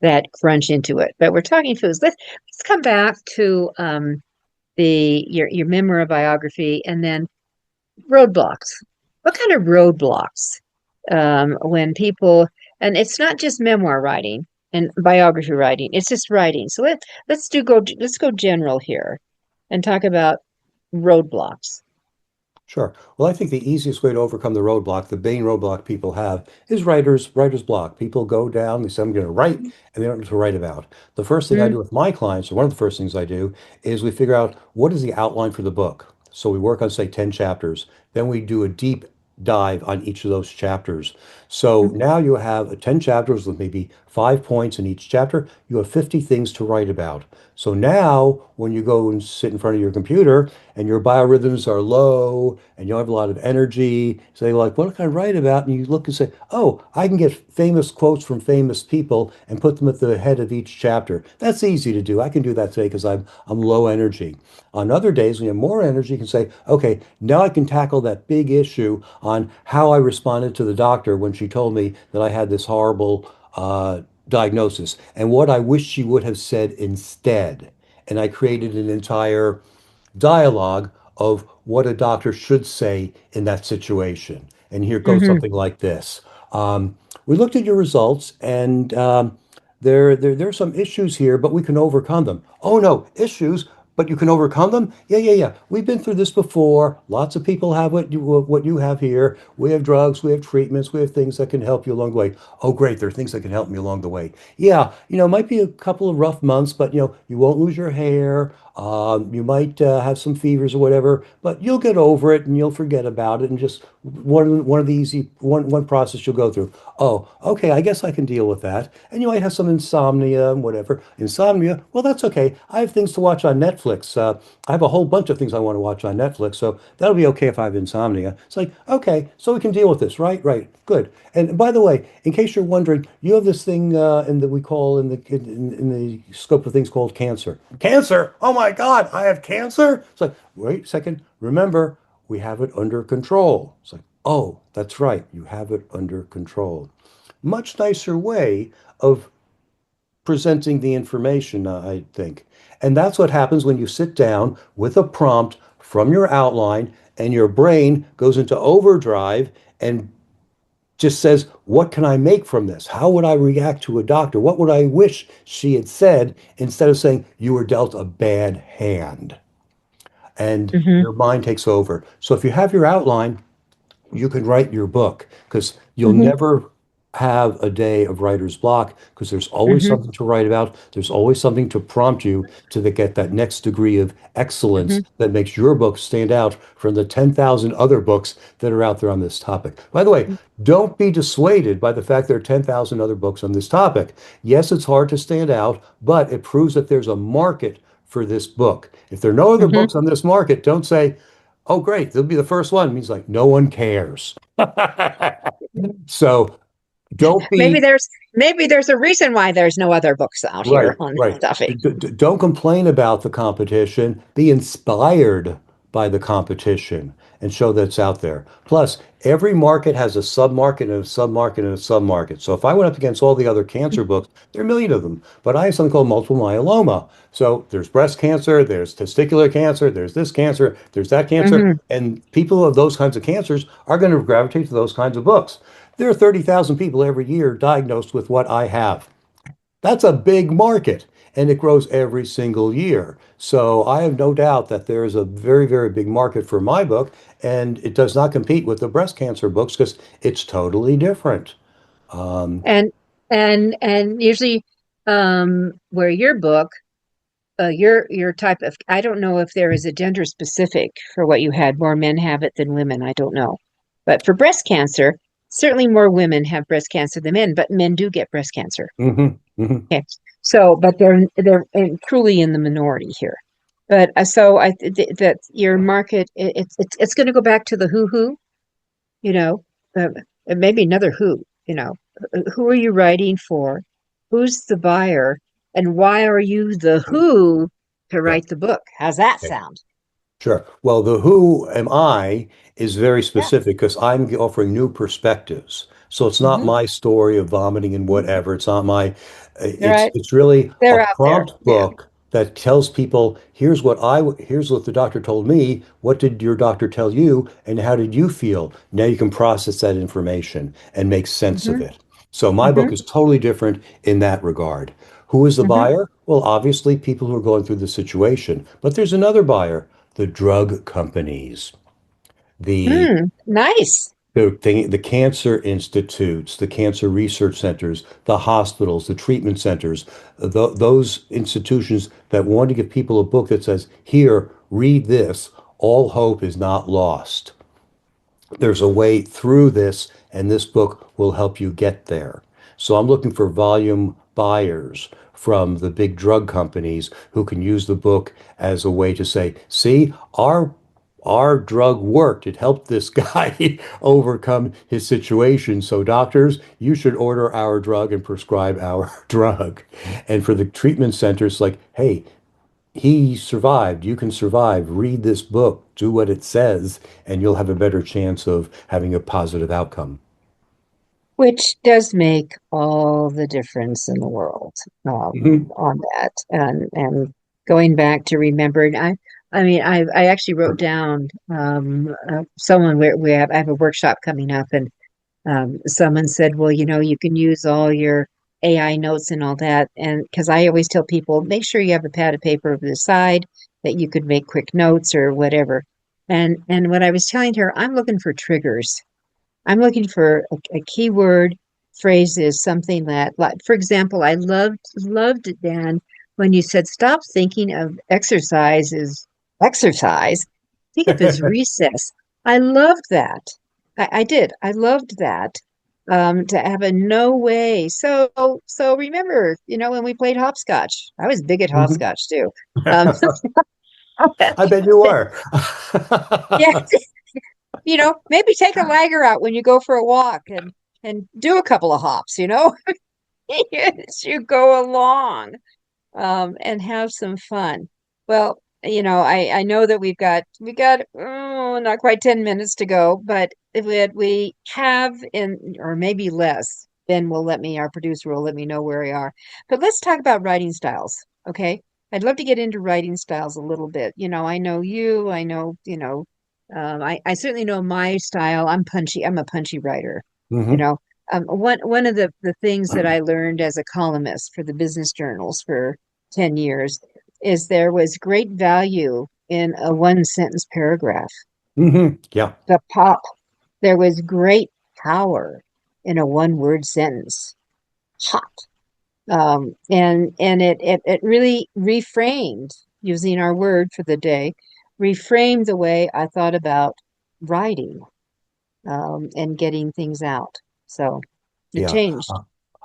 [SPEAKER 1] that crunch into it. But we're talking foods. Let's come back to your memoir biography and then roadblocks. What kind of roadblocks when people, and it's not just memoir writing and biography writing, it's just writing. So let's go general here and talk about roadblocks.
[SPEAKER 2] Sure. Well, I think the easiest way to overcome the roadblock, the main roadblock people have, is writer's block. People go down, they say, I'm going to write, and they don't know what to write about. The first thing I do
[SPEAKER 1] Mm,
[SPEAKER 2] with my clients, or one of the first things I do, is we figure out what is the outline for the book. So we work on, say, 10 chapters. Then we do a deep dive on each of those chapters. So
[SPEAKER 1] mm,
[SPEAKER 2] now you have 10 chapters with maybe 5 points in each chapter. You have 50 things to write about. So now, when you go and sit in front of your computer and your biorhythms are low and you don't have a lot of energy, say like, what can I write about? And you look and say, oh, I can get famous quotes from famous people and put them at the head of each chapter. That's easy to do. I can do that today because I'm low energy. On other days, when you have more energy, you can say, okay, now I can tackle that big issue on how I responded to the doctor when she told me that I had this horrible diagnosis and what I wish she would have said instead. And I created an entire dialogue of what a doctor should say in that situation. And here goes
[SPEAKER 1] Hmm.
[SPEAKER 2] something like this. We looked at your results and there are some issues here, but we can overcome them. Oh no, issues, but you can overcome them? Yeah, yeah, yeah. We've been through this before. Lots of people have what you have here. We have drugs, we have treatments, we have things that can help you along the way. Oh, great, there are things that can help me along the way. Yeah, it might be a couple of rough months, but you won't lose your hair. You might have some fevers or whatever, but you'll get over it and you'll forget about it. And just one of the easy one process you'll go through. Oh, okay, I guess I can deal with that. And you might have some insomnia and whatever. Insomnia, well, that's okay. I have things to watch on Netflix. I have a whole bunch of things I want to watch on Netflix, so that'll be okay if I have insomnia. It's like, okay, so we can deal with this, right? Right, good. And by the way, in case you're wondering, you have this thing in that we call in the scope of things called cancer. Cancer? Oh my God, I have cancer? It's like, wait a second. Remember, we have it under control. It's like, oh, that's right. You have it under control. Much nicer way of presenting the information, I think. And that's what happens when you sit down with a prompt from your outline and your brain goes into overdrive and just says, what can I make from this? How would I react to a doctor? What would I wish she had said instead of saying, you were dealt a bad hand? And
[SPEAKER 1] Hmm.
[SPEAKER 2] your mind takes over. So if you have your outline, you can write your book because you'll
[SPEAKER 1] Hmm.
[SPEAKER 2] never have a day of writer's block because there's always
[SPEAKER 1] Hmm.
[SPEAKER 2] something to write about. There's always something to prompt you to get that next degree of excellence
[SPEAKER 1] Hmm.
[SPEAKER 2] that makes your book stand out from the 10,000 other books that are out there on this topic. By the way, don't be dissuaded by the fact there are 10,000 other books on this topic. Yes, it's hard to stand out, but it proves that there's a market for this book. If there are no other
[SPEAKER 1] Hmm.
[SPEAKER 2] books on this market, don't say, oh, great, they'll be the first one. It means like no one cares. So don't
[SPEAKER 1] Maybe
[SPEAKER 2] be
[SPEAKER 1] there's a reason why there's no other books out
[SPEAKER 2] right,
[SPEAKER 1] here on this
[SPEAKER 2] right.
[SPEAKER 1] stuff.
[SPEAKER 2] Don't complain about the competition. Be inspired by the competition and show that it's out there. Plus, every market has a submarket and a submarket and a submarket. So if I went up against all the other cancer books, there are a million of them. But I have something called multiple myeloma. So there's breast cancer, there's testicular cancer, there's this cancer, there's that cancer.
[SPEAKER 1] Hmm.
[SPEAKER 2] And people of those kinds of cancers are going to gravitate to those kinds of books. There are 30,000 people every year diagnosed with what I have. That's a big market and it grows every single year. So I have no doubt that there is a very, very big market for my book and it does not compete with the breast cancer books because it's totally different. Um,
[SPEAKER 1] And and usually, where your book, your type of, I don't know if there is a gender specific for what you had. More men have it than women. I don't know, but for breast cancer, certainly more women have breast cancer than men. But men do get breast cancer.
[SPEAKER 2] mhm, mhm.
[SPEAKER 1] Okay, so but truly in the minority here. But so that your market, it's going to go back to the who, you know, uh, maybe another who. Who are you writing for? Who's the buyer? And why are you the who to
[SPEAKER 2] Yeah.
[SPEAKER 1] write the book? How's that sound?
[SPEAKER 2] Sure. Well, the who am I is very
[SPEAKER 1] Yeah.
[SPEAKER 2] specific because I'm offering new perspectives. So it's not
[SPEAKER 1] Hmm.
[SPEAKER 2] my story of vomiting and whatever. It's not my,
[SPEAKER 1] All
[SPEAKER 2] it's
[SPEAKER 1] right.
[SPEAKER 2] it's really a
[SPEAKER 1] They're out there.
[SPEAKER 2] prompt
[SPEAKER 1] Yeah.
[SPEAKER 2] book that tells people, here's what the doctor told me. What did your doctor tell you? And how did you feel? Now you can process that information and make sense of
[SPEAKER 1] Hmm.
[SPEAKER 2] it. So my book
[SPEAKER 1] Hmm.
[SPEAKER 2] is totally different in that regard. Who is the
[SPEAKER 1] Hmm.
[SPEAKER 2] buyer? Well, obviously people who are going through the situation, but there's another buyer, the drug companies, the
[SPEAKER 1] Nice.
[SPEAKER 2] the cancer institutes, the cancer research centers, the hospitals, the treatment centers, those institutions that want to give people a book that says, here, read this, all hope is not lost. There's a way through this, and this book will help you get there. So I'm looking for volume buyers from the big drug companies who can use the book as a way to say, see, our drug worked. It helped this guy overcome his situation. So doctors, you should order our drug and prescribe our drug. And for the treatment centers, like, hey, he survived. You can survive. Read this book, do what it says, and you'll have a better chance of having a positive outcome.
[SPEAKER 1] Which does make all the difference in the world,
[SPEAKER 2] Mhm.
[SPEAKER 1] on that. And going back to remembering, I mean, I actually wrote down someone where I have a workshop coming up, and someone said, well, you can use all your AI notes and all that. And because I always tell people, make sure you have a pad of paper over the side that you could make quick notes or whatever. And what I was telling her, I'm looking for triggers. I'm looking for a keyword phrases, something that, like, for example, I loved it, Dan, when you said, stop thinking of exercise as exercise. Think of it as recess. I loved that. I did. I loved that. To have a no way. So remember, when we played hopscotch, I was big at
[SPEAKER 2] Mhm.
[SPEAKER 1] hopscotch too. Um,
[SPEAKER 2] I bet you are.
[SPEAKER 1] yeah, maybe take a lager out when you go for a walk and do a couple of hops. As you go along, and have some fun. Well, I know that we got not quite 10 minutes to go, but if we have in or maybe less, then our producer will let me know where we are. But let's talk about writing styles, okay? I'd love to get into writing styles a little bit. I know you, I know, I certainly know my style. I'm punchy. I'm a punchy writer. You
[SPEAKER 2] Mhm.
[SPEAKER 1] know, one of the things that I learned as a columnist for the business journals for 10 years is there was great value in a one sentence paragraph.
[SPEAKER 2] Yeah.
[SPEAKER 1] The pop, there was great power in a one word sentence. Hot. And it really reframed, using our word for the day, reframed the way I thought about writing, and getting things out. So it
[SPEAKER 2] Yeah.
[SPEAKER 1] changed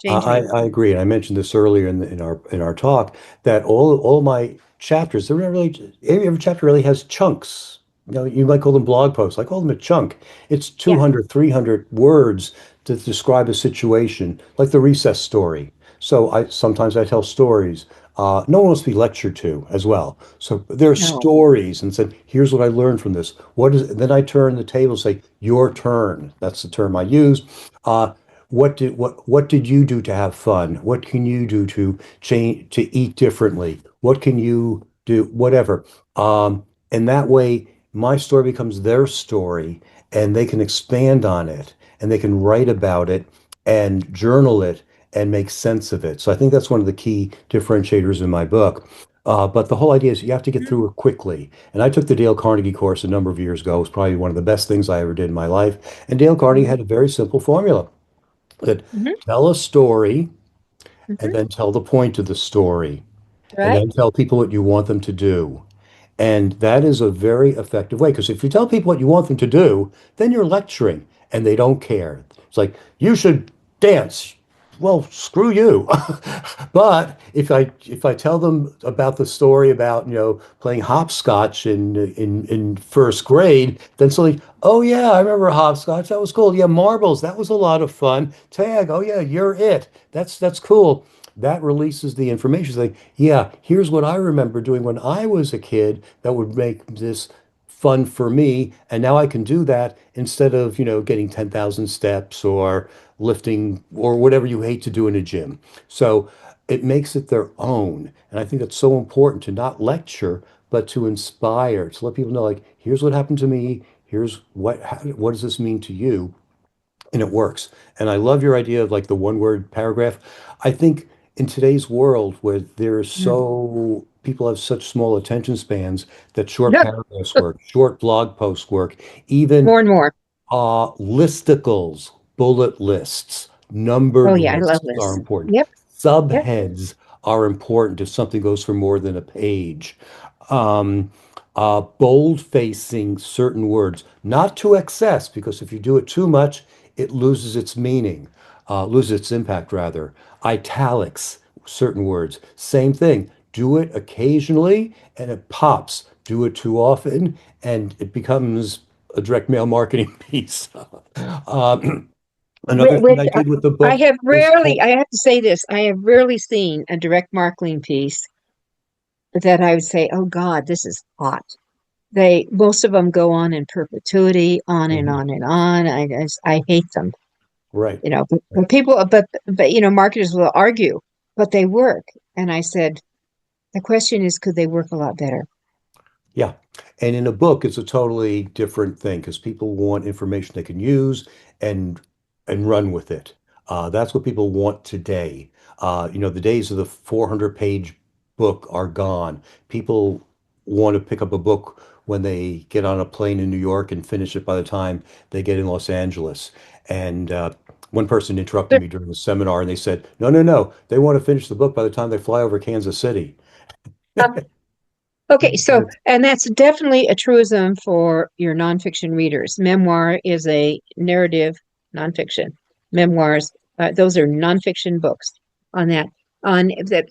[SPEAKER 1] me.
[SPEAKER 2] I agree. And I mentioned this earlier in our talk that all my chapters, they're not really every chapter really has chunks. You might call them blog posts. I call them a chunk. It's
[SPEAKER 1] Yeah.
[SPEAKER 2] 200, 300 words to describe a situation, like the recess story. So I sometimes I tell stories. No one wants to be lectured to as well. So there are
[SPEAKER 1] No.
[SPEAKER 2] stories and said, here's what I learned from this. What is, then I turn the table and say, your turn. That's the term I use. Uh, what did you do to have fun? What can you do to change to eat differently? What can you do? Whatever. And that way, my story becomes their story, and they can expand on it, and they can write about it, and journal it, and make sense of it. So I think that's one of the key differentiators in my book. But the whole idea is you have to get through it quickly. And I took the Dale Carnegie course a number of years ago. It was probably one of the best things I ever did in my life. And Dale Carnegie
[SPEAKER 1] Hmm.
[SPEAKER 2] had a very simple formula that
[SPEAKER 1] Hmm.
[SPEAKER 2] tell a story and
[SPEAKER 1] Hmm.
[SPEAKER 2] then tell the point of the story and
[SPEAKER 1] Right?
[SPEAKER 2] then tell people what you want them to do. And that is a very effective way because if you tell people what you want them to do, then you're lecturing and they don't care. It's like, you should dance. Well, screw you. But if I tell them about the story about, playing hopscotch in first grade, then suddenly, oh yeah, I remember hopscotch. That was cool. Yeah, marbles. That was a lot of fun. Tag. Oh yeah, you're it. That's cool. That releases the information. It's like, yeah, here's what I remember doing when I was a kid that would make this fun for me. And now I can do that instead of, getting 10,000 steps or lifting or whatever you hate to do in a gym. So it makes it their own. And I think that's so important to not lecture, but to inspire, to let people know, like, here's what happened to me. Here's what does this mean to you? And it works. And I love your idea of like the one word paragraph. I think in today's world where there's
[SPEAKER 1] Mm.
[SPEAKER 2] people have such small attention spans that short
[SPEAKER 1] Yep.
[SPEAKER 2] paragraphs work, short blog posts work, even
[SPEAKER 1] More and more.
[SPEAKER 2] listicles, bullet lists,
[SPEAKER 1] Oh
[SPEAKER 2] numbered
[SPEAKER 1] yeah, I love
[SPEAKER 2] lists are
[SPEAKER 1] this.
[SPEAKER 2] important.
[SPEAKER 1] Yep. Yep.
[SPEAKER 2] Subheads are important if something goes for more than a page. Um, bold facing certain words, not to excess, because if you do it too much, it loses its meaning. loses its impact rather. Italics, certain words, same thing. Do it occasionally and it pops. Do it too often and it becomes a direct mail marketing piece. Um, Another thing
[SPEAKER 1] Which
[SPEAKER 2] I did with the
[SPEAKER 1] I
[SPEAKER 2] book
[SPEAKER 1] have
[SPEAKER 2] is
[SPEAKER 1] rarely,
[SPEAKER 2] called,
[SPEAKER 1] I have to say this, I have rarely seen a direct marketing piece that I would say, oh God, this is hot. Most of them go on in perpetuity, on and
[SPEAKER 2] Mhm.
[SPEAKER 1] on and on. I hate them,
[SPEAKER 2] Right.
[SPEAKER 1] but people, marketers will argue, but they work. And I said, the question is, could they work a lot better?
[SPEAKER 2] Yeah. And in a book, it's a totally different thing because people want information they can use and run with it. That's what people want today. The days of the 400-page book are gone. People want to pick up a book when they get on a plane in New York and finish it by the time they get in Los Angeles. And one person interrupted me during the seminar and they said, no, no, no, they want to finish the book by the time they fly over Kansas City.
[SPEAKER 1] Okay, so, and that's definitely a truism for your nonfiction readers. Memoir is a narrative nonfiction. Memoirs, those are nonfiction books on that.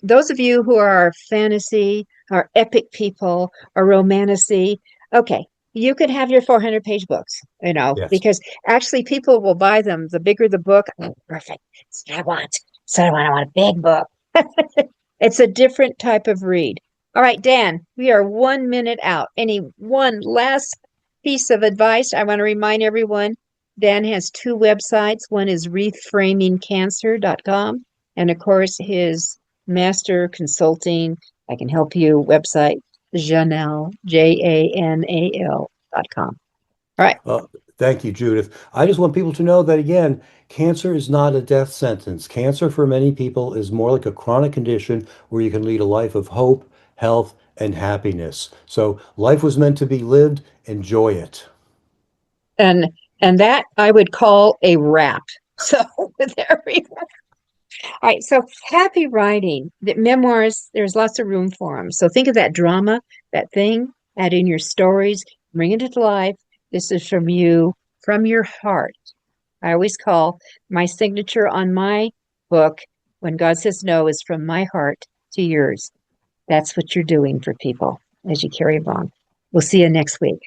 [SPEAKER 1] Those of you who are fantasy, are epic people, or romantasy, okay, you could have your 400-page books,
[SPEAKER 2] Yes.
[SPEAKER 1] because actually people will buy them. The bigger the book, oh, perfect. That's what I want. So I want a big book. It's a different type of read. All right, Dan, we are 1 minute out. Any one last piece of advice? I want to remind everyone Dan has two websites. One is reframingcancer.com, and of course, his master consulting, I can help you website, Janal, JANAL.com. All right.
[SPEAKER 2] Uh, Thank you, Judith. I just want people to know that, again, cancer is not a death sentence. Cancer for many people is more like a chronic condition where you can lead a life of hope, health, and happiness. So life was meant to be lived. Enjoy it.
[SPEAKER 1] And and that I would call a wrap. So with everyone. All right, so happy writing. The memoirs, there's lots of room for them. So think of that drama, that thing, add in your stories, bring it to life. This is from you, from your heart. I always call my signature on my book, When God Says No, is from my heart to yours. That's what you're doing for people as you carry along. We'll see you next week.